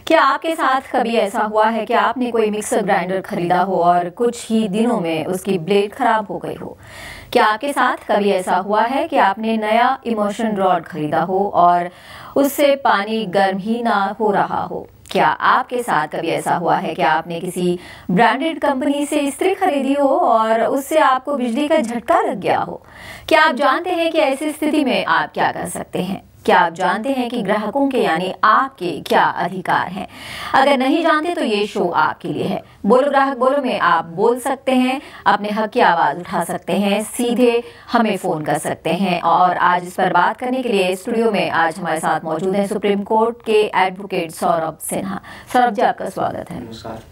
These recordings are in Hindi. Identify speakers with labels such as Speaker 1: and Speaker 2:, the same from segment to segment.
Speaker 1: क्या आपके साथ कभी ऐसा हुआ है कि आपने कोई मिक्सर ग्राइंडर खरीदा हो और कुछ ही दिनों में उसकी ब्लेड खराब हो गई हो? क्या आपके साथ कभी ऐसा हुआ है कि आपने नया इमर्शन रॉड खरीदा हो और उससे पानी गर्म ही ना हो रहा हो? क्या आपके साथ कभी ऐसा हुआ है कि आपने किसी ब्रांडेड कंपनी से इस्त्री खरीदी हो और उससे आपको बिजली का झटका लग गया हो? क्या आप जानते हैं कि ऐसी स्थिति में आप क्या कर सकते हैं? क्या आप जानते हैं कि ग्राहकों के यानी आपके क्या अधिकार हैं? अगर नहीं जानते तो ये शो आपके लिए है। बोलो ग्राहक बोलो में आप बोल सकते हैं, अपने हक की आवाज उठा सकते हैं, सीधे हमें फोन कर सकते हैं। और आज इस पर बात करने के लिए स्टूडियो में आज हमारे साथ मौजूद हैं सुप्रीम कोर्ट के एडवोकेट सौरभ सिन्हा। सौरभ जी, आपका स्वागत है।
Speaker 2: नमस्कार।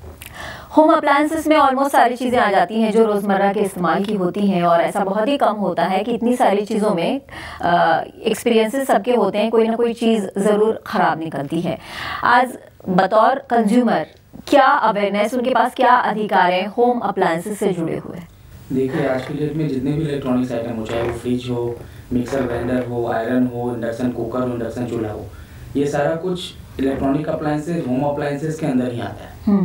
Speaker 1: होम अप्लायंसेस में ऑलमोस्ट सारी चीज़ें आ जाती हैं जो रोज़मर्रा के इस्तेमाल की होती हैं, और ऐसा बहुत ही कम होता है कि इतनी सारी चीज़ों में एक्सपीरियंसेस सबके होते हैं, कोई ना कोई चीज़ ज़रूर ख़राब निकलती है। आज बतौर कंज्यूमर क्या अवेयरनेस, उनके पास क्या अधिकार हैं होम अप्लायंसेस से जुड़े हुए?
Speaker 2: देखिए, आज की डेट में जितने भी इलेक्ट्रॉनिक्स आइटम हो, चाहे वो फ्रिज हो, मिक्सर ग्राइंडर हो, आयरन हो, इंडक्शन कुकर हो, इंडक्शन चूल्हा हो, ये सारा कुछ इलेक्ट्रॉनिक अप्लायंसेस होम अप्लायंसेस के अंदर ही आता है।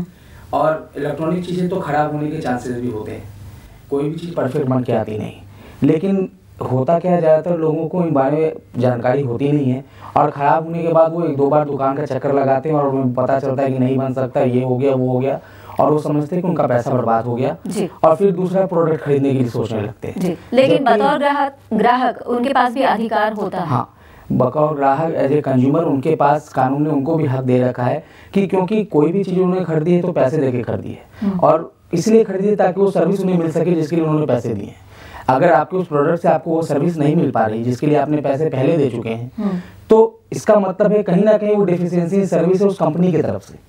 Speaker 2: और इलेक्ट्रॉनिक चीज़ें तो ख़राब होने के चांसेस भी होते हैं, कोई भी चीज़ परफेक्ट बन के आती नहीं। लेकिन होता क्या है, ज़्यादातर लोगों को इन बारे में जानकारी होती नहीं है और ख़राब होने के बाद वो एक दो बार दुकान का चक्कर लगाते हैं और उन्हें पता चलता है कि नहीं बन सकता, ये हो गया वो हो गया, और वो समझते हैं कि उनका पैसा बर्बाद हो गया और फिर दूसरा प्रोडक्ट खरीदने के लिए सोचने लगते हैं।
Speaker 1: लेकिन बतौर ग्राहक उनके पास भी अधिकार होता है।
Speaker 2: हाँ, बतौर ग्राहक एज ए कंज्यूमर उनके पास कानून ने उनको भी हक दे रखा है कि क्योंकि कोई भी चीज़ उन्होंने खरीदी है तो पैसे देके खरीदी है, और इसलिए खरीदी है ताकि वो सर्विस उन्हें मिल सके जिसके लिए उन्होंने पैसे दिए हैं। अगर आपके उस प्रोडक्ट से आपको वो सर्विस नहीं मिल पा रही जिसके लिए आपने पैसे पहले दे चुके हैं, तो इसका मतलब है कहीं ना कहीं वो डेफिशिएंसी सर्विस है उस कंपनी की तरफ से।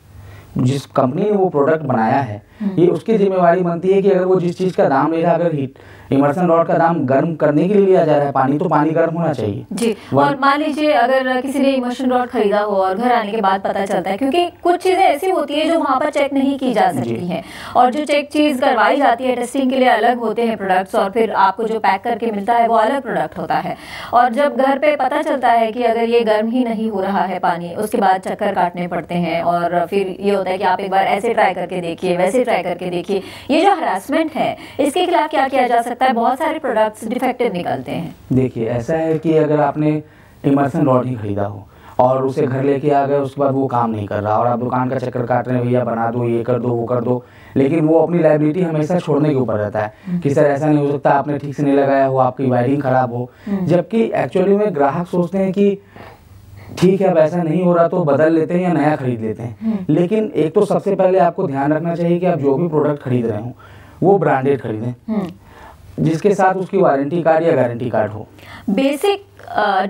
Speaker 2: जिस कंपनी ने वो प्रोडक्ट बनाया है, ये उसकी जिम्मेवारी बनती है कि अगर वो जिस चीज़ का दाम ले रहा है, अगर हीट इमर्सन रॉड का दाम गर्म करने के लिए लिया जा रहा है पानी, तो पानी गर्म होना चाहिए
Speaker 1: जी। और मान लीजिए अगर किसी ने इमर्सन रॉड खरीदा हो और घर आने के बाद पता चलता है, क्योंकि कुछ चीज़ें ऐसी होती है जो वहाँ पर चेक नहीं की जा सकती हैं, और जो चेक चीज़ करवाई जाती है टेस्टिंग के लिए अलग होते हैं प्रोडक्ट्स, और फिर आपको जो पैक करके मिलता है वो अलग प्रोडक्ट होता है। और जब घर पे पता चलता है कि अगर ये गर्म ही नहीं हो रहा है पानी, उसके बाद चक्कर काटने पड़ते हैं, और फिर ये होता है कि आप एक बार ऐसे ट्राई करके देखिए, वैसे ट्राई करके देखिए। ये जो हरासमेंट है, इसके खिलाफ क्या किया जा सकता है? बहुत सारे प्रोडक्ट्स डिफेक्टिव निकलते हैं।
Speaker 2: देखिए, ऐसा है कि अगर आपने इमर्सन रॉड ही खरीदा हो और उसे घर लेके आ गए, उसके बाद वो काम नहीं कर रहा और आप दुकान का चक्कर काट रहे हैं, भैया बना दो, ये कर दो, वो कर दो, लेकिन वो अपनी लायबिलिटी हमेशा छोड़ने के ऊपर रहता है कि सर ऐसा नहीं हो सकता, आपने ठीक से नहीं लगाया हो, आपकी वायरिंग खराब हो। जबकि एक्चुअली में ग्राहक सोचते हैं कि ठीक है, अब ऐसा नहीं हो रहा तो बदल लेते हैं या नया खरीद लेते हैं। लेकिन एक तो सबसे पहले आपको ध्यान रखना चाहिए कि आप जो भी प्रोडक्ट खरीद रहे हो वो ब्रांडेड खरीदें, जिसके साथ उसकी वारंटी कार्ड या गारंटी कार्ड हो।
Speaker 1: बेसिक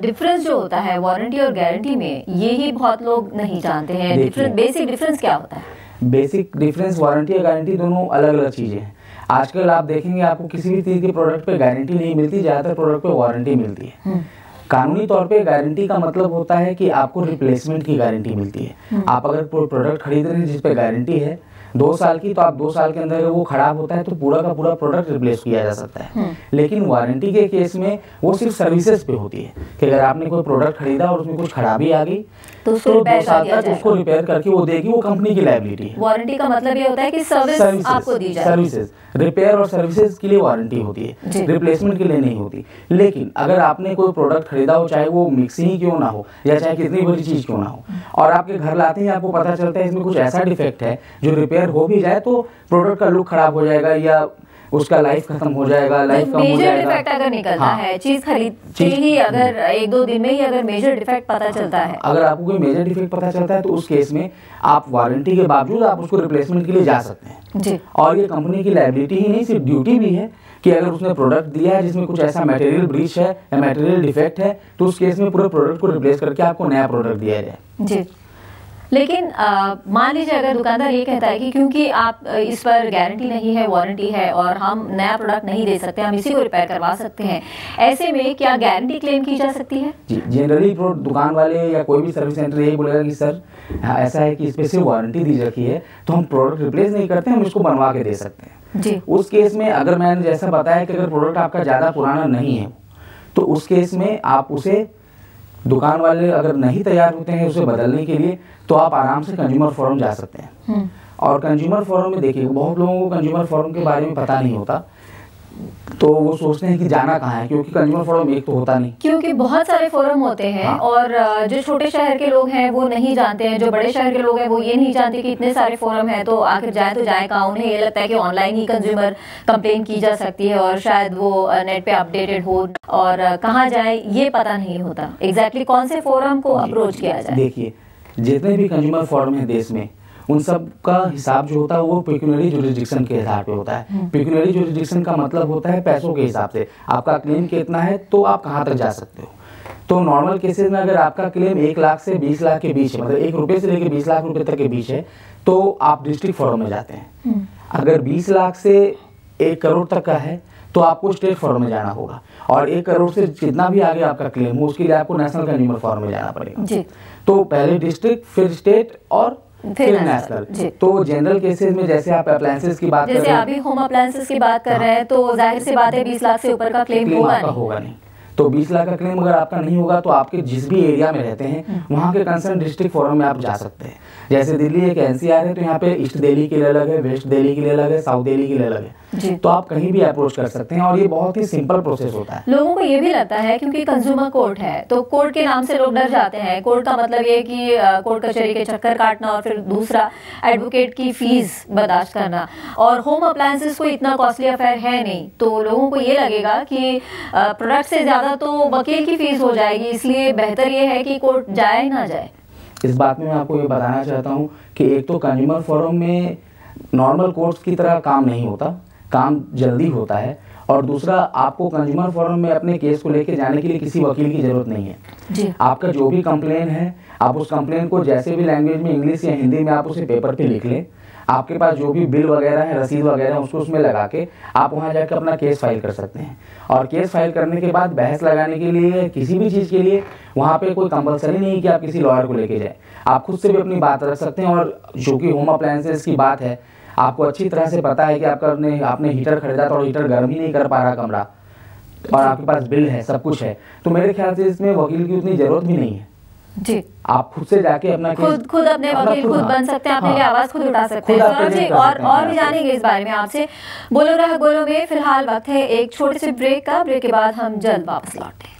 Speaker 1: डिफरेंस जो होता है वारंटी और गारंटी में, ये ही बहुत लोग नहीं जानते हैं। बेसिक डिफरेंस क्या होता है?
Speaker 2: बेसिक डिफरेंस, वारंटी और गारंटी दोनों अलग अलग चीज़ें हैं। आजकल आप देखेंगे आपको किसी भी चीज़ के प्रोडक्ट पे गारंटी नहीं मिलती, ज़्यादातर प्रोडक्ट पे वारंटी मिलती है। कानूनी तौर पे गारंटी का मतलब होता है कि आपको रिप्लेसमेंट की गारंटी मिलती है। आप अगर प्रोडक्ट खरीद रहे हैं जिस पे गारंटी है 2 साल की, तो आप 2 साल के अंदर अगर वो खराब होता है तो पूरा का पूरा प्रोडक्ट रिप्लेस किया जा सकता है। लेकिन वारंटी के केस में वो सिर्फ सर्विसेज पे होती है कि अगर आपने कोई प्रोडक्ट खरीदा और उसमें कुछ खराबी आ गई तो 2 साल तक उसको रिपेयर करके वो देगी, वो कंपनी की लायबिलिटी है।
Speaker 1: वारंटी का मतलब ये होता है कि सर्विस आपको दी जाए।
Speaker 2: सर्विसेज, रिपेयर और सर्विसेज के लिए वारंटी होती है, रिप्लेसमेंट के लिए नहीं होती। लेकिन अगर आपने कोई प्रोडक्ट खरीदा हो, चाहे वो मिक्सी ही क्यों ना हो या चाहे कितनी बड़ी चीज़ क्यों ना हो, और आपके घर लाते हैं आपको पता चलता है इसमें कुछ ऐसा डिफेक्ट है जो रिपेयर हो भी जाए तो प्रोडक्ट का लुक खराब हो जाएगा या उसका लाइफ खत्म हो जाएगा, लाइफ कम हो जाएगा।
Speaker 1: मेजर डिफेक्ट अगर निकलता है, चीज खरीदते ही अगर 1-2 दिन में ही अगर मेजर डिफेक्ट पता चलता है,
Speaker 2: अगर आपको कोई मेजर डिफेक्ट पता चलता है तो उस केस में आप वारंटी के बावजूद आप उसको रिप्लेसमेंट के लिए जा सकते हैं
Speaker 1: जी।
Speaker 2: और ये कंपनी की लायबिलिटी ही नहीं, सिर्फ ड्यूटी भी है कि अगर उसने प्रोडक्ट दिया है जिसमें कुछ ऐसा मटेरियल ब्रीच है या मटेरियल डिफेक्ट है तो उस केस में पूरे प्रोडक्ट को रिप्लेस करके आपको नया प्रोडक्ट दिया जाए
Speaker 1: जी। लेकिन मान लीजिए अगर दुकानदार ये कहता है कि क्योंकि आप इस पर गारंटी नहीं है, वारंटी है, और हम नया प्रोडक्ट नहीं दे सकते, हम इसी को रिपेयर करवा सकते हैं, ऐसे में क्या गारंटी क्लेम की जा सकती है?
Speaker 2: जी, जनरली दुकान वाले या कोई भी सर्विस सेंटर यही बोलेगा कि सर ऐसा है कि इस पर सिर्फ वारंटी दी रखी है तो हम प्रोडक्ट रिप्लेस नहीं करते, हम इसको बनवा के दे सकते हैं
Speaker 1: जी।
Speaker 2: उस केस में अगर मैंने जैसा बताया कि अगर प्रोडक्ट आपका ज़्यादा पुराना नहीं है तो उस केस में आप उसे दुकान वाले अगर नहीं तैयार होते हैं उसे बदलने के लिए, तो आप आराम से कंज्यूमर फोरम जा सकते हैं। और कंज्यूमर फोरम में देखिए, बहुत लोगों को कंज्यूमर फोरम के बारे में पता नहीं होता, तो वो सोचते हैं कि जाना कहाँ है, क्योंकि कंज्यूमर फोरम एक तो होता नहीं,
Speaker 1: क्योंकि बहुत सारे फोरम होते हैं। हाँ। और जो छोटे शहर के लोग हैं वो नहीं जानते हैं, जो बड़े शहर के लोग हैं वो ये नहीं जानते कि इतने सारे फोरम हैं, तो आखिर जाए तो जाए कहाँ। उन्हें ये लगता है कि ऑनलाइन ही कंज्यूमर कंप्लेन की जा सकती है और शायद वो नेट पे अपडेटेड हो, और कहाँ जाए ये पता नहीं होता एग्जैक्टली कौन से फोरम को अप्रोच किया जाए।
Speaker 2: देखिए, जितने भी कंज्यूमर फोरम है देश में, उन सब का हिसाब जो होता है वो पेक्यूनियरी जुरिसडिक्शन के हिसाब पे होता है। पेक्यूनियरी जुरिसडिक्शन का मतलब होता है पैसों के हिसाब से, आपका क्लेम कितना है तो आप कहाँ तक जा सकते हो। तो नॉर्मल केसेस में अगर आपका क्लेम 1 लाख से 20 लाख के बीच है, मतलब 1 रुपये से लेकर 20 लाख रुपए तक के बीच है, तो आप डिस्ट्रिक्ट फोरम में जाते हैं। अगर 20 लाख से 1 करोड़ तक का है तो आपको स्टेट फोरम में जाना होगा, और 1 करोड़ से जितना भी आगे आपका क्लेम हो उसके लिए आपको नेशनल कंज्यूमर फोरम में जाना पड़ेगा। तो पहले डिस्ट्रिक्ट, फिर स्टेट और फिर नेशनल। तो जनरल केसेस में जैसे आप अप्लायंसेस की बात कर रहे हैं,
Speaker 1: जैसे अभी होम अप्लायंसेस की बात कर रहे हैं, तो जाहिर सी बात है 20 लाख से ऊपर का क्लेम होगा नहीं।
Speaker 2: तो 20 लाख का क्लेम अगर आपका नहीं होगा तो आपके जिस भी एरिया में रहते हैं वहाँ के कंसर्न डिस्ट्रिक्ट फोरम में आप जा सकते हैं। जैसे दिल्ली एक एनसीआर है, तो यहाँ पे ईस्ट दिल्ली के लिए अलग है, वेस्ट दिल्ली के लिए अलग है, साउथ दिल्ली के लिए अलग है, तो आप कहीं भी अप्रोच कर सकते हैं, और ये बहुत ही सिंपल प्रोसेस होता है।
Speaker 1: लोगों को ये भी लगता है क्योंकि कंज्यूमर कोर्ट है, तो कोर्ट के नाम से लोग डर जाते हैं। कोर्ट का मतलब ये कि कोर्ट कचहरी के चक्कर काटना, और फिर दूसरा एडवोकेट की फीस बर्दाश्त करना, और होम अप्लायंसेस कोई इतना कॉस्टली अफेयर है नहीं, तो लोगों को ये लगेगा कि प्रोडक्ट से ज्यादा तो वकील की फीस हो जाएगी, इसलिए बेहतर ये है कि कोर्ट जाए ना जाए।
Speaker 2: इस बात में मैं आपको ये बताना चाहता हूँ कि एक तो कंज्यूमर फोरम में नॉर्मल कोर्ट्स की तरह काम नहीं होता, काम जल्दी होता है, और दूसरा आपको कंज्यूमर फोरम में अपने केस को लेके जाने के लिए किसी वकील की जरूरत नहीं है जी। आपका जो भी कंप्लेन है, आप उस कंप्लेन को जैसे भी लैंग्वेज में, इंग्लिश या हिंदी में, आप उसे पेपर पे लिख लें। आपके पास जो भी बिल वगैरह है, रसीद वगैरह है, उसको उसमें लगा के आप वहाँ जाकर अपना केस फाइल कर सकते हैं। और केस फाइल करने के बाद बहस लगाने के लिए, किसी भी चीज़ के लिए वहाँ पे कोई कंपलसरी नहीं कि आप किसी लॉयर को लेके जाए, आप खुद से भी अपनी बात रख सकते हैं। और जो कि होम अप्लायंसेस की बात है, आपको अच्छी तरह से पता है कि आपने हीटर खरीदा था और हीटर गर्म ही नहीं कर पा रहा कमरा, और आपके पास बिल है, सब कुछ है, तो मेरे ख्याल से इसमें वकील की उतनी जरूरत भी नहीं है जी। आप खुद से जाके अपना
Speaker 1: खुद अपने वकील खुद बन सकते हैं, अपने लिए आवाज खुद उठा सकते हैं। सौरभ जी, और भी जानेंगे इस बारे में आपसे। बोलो रहा गोलो में फिलहाल वक्त है एक छोटे से ब्रेक का। ब्रेक के बाद हम जल्द वापस लौटें।